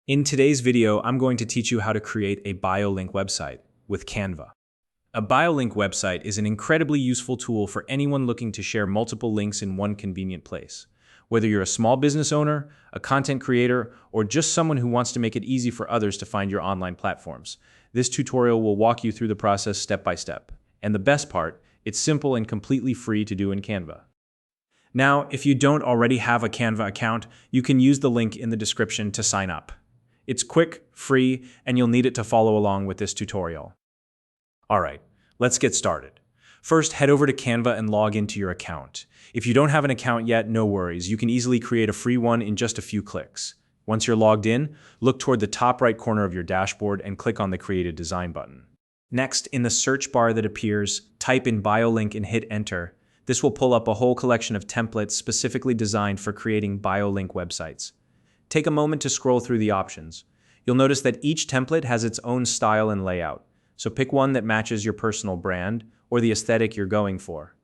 In today's video, I'm going to teach you how to create a bio-link website with Canva. A bio-link website is an incredibly useful tool for anyone looking to share multiple links in one convenient place. Whether you're a small business owner, a content creator, or just someone who wants to make it easy for others to find your online platforms, this tutorial will walk you through the process step by step. And the best part, it's simple and completely free to do in Canva. Now, if you don't already have a Canva account, you can use the link in the description to sign up. It's quick, free, and you'll need it to follow along with this tutorial. Alright, let's get started. First, head over to Canva and log into your account. If you don't have an account yet, no worries. You can easily create a free one in just a few clicks. Once you're logged in, look toward the top right corner of your dashboard and click on the Create a Design button. Next, in the search bar that appears, type in BioLink and hit Enter. This will pull up a whole collection of templates specifically designed for creating BioLink websites. Take a moment to scroll through the options. You'll notice that each template has its own style and layout, so pick one that matches your personal brand or the aesthetic you're going for.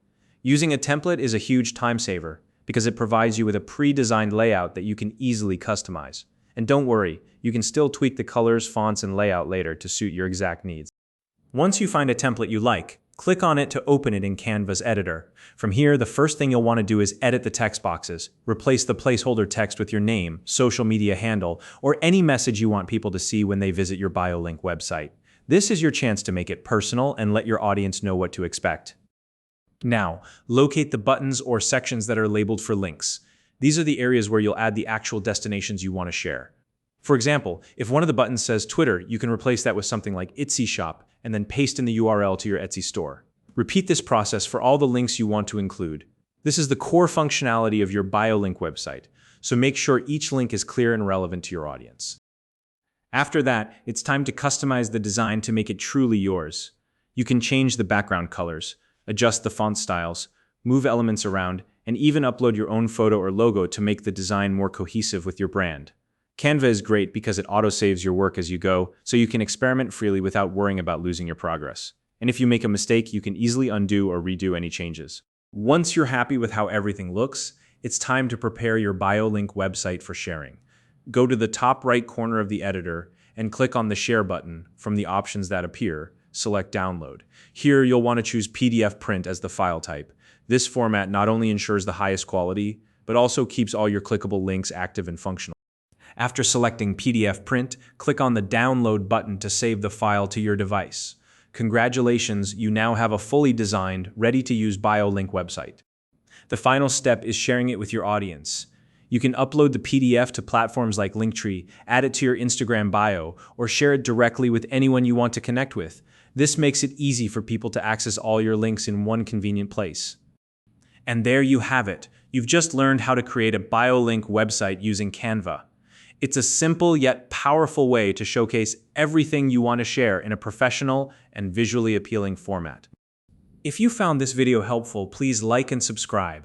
Using a template is a huge time saver because it provides you with a pre-designed layout that you can easily customize. And don't worry, you can still tweak the colors, fonts, and layout later to suit your exact needs. Once you find a template you like, click on it to open it in Canva's editor. From here, the first thing you'll want to do is edit the text boxes. Replace the placeholder text with your name, social media handle, or any message you want people to see when they visit your BioLink website. This is your chance to make it personal and let your audience know what to expect. Now, locate the buttons or sections that are labeled for links. These are the areas where you'll add the actual destinations you want to share. For example, if one of the buttons says Twitter, you can replace that with something like Etsy Shop and then paste in the URL to your Etsy store. Repeat this process for all the links you want to include. This is the core functionality of your BioLink website, so make sure each link is clear and relevant to your audience. After that, it's time to customize the design to make it truly yours. You can change the background colors, adjust the font styles, move elements around, and even upload your own photo or logo to make the design more cohesive with your brand. Canva is great because it auto-saves your work as you go, so you can experiment freely without worrying about losing your progress. And if you make a mistake, you can easily undo or redo any changes. Once you're happy with how everything looks, it's time to prepare your BioLink website for sharing. Go to the top right corner of the editor and click on the Share button. From the options that appear, select Download. Here, you'll want to choose PDF print as the file type. This format not only ensures the highest quality, but also keeps all your clickable links active and functional. After selecting PDF print, click on the Download button to save the file to your device. Congratulations, you now have a fully designed, ready-to-use BioLink website. The final step is sharing it with your audience. You can upload the PDF to platforms like Linktree, add it to your Instagram bio, or share it directly with anyone you want to connect with. This makes it easy for people to access all your links in one convenient place. And there you have it. You've just learned how to create a BioLink website using Canva. It's a simple yet powerful way to showcase everything you want to share in a professional and visually appealing format. If you found this video helpful, please like and subscribe.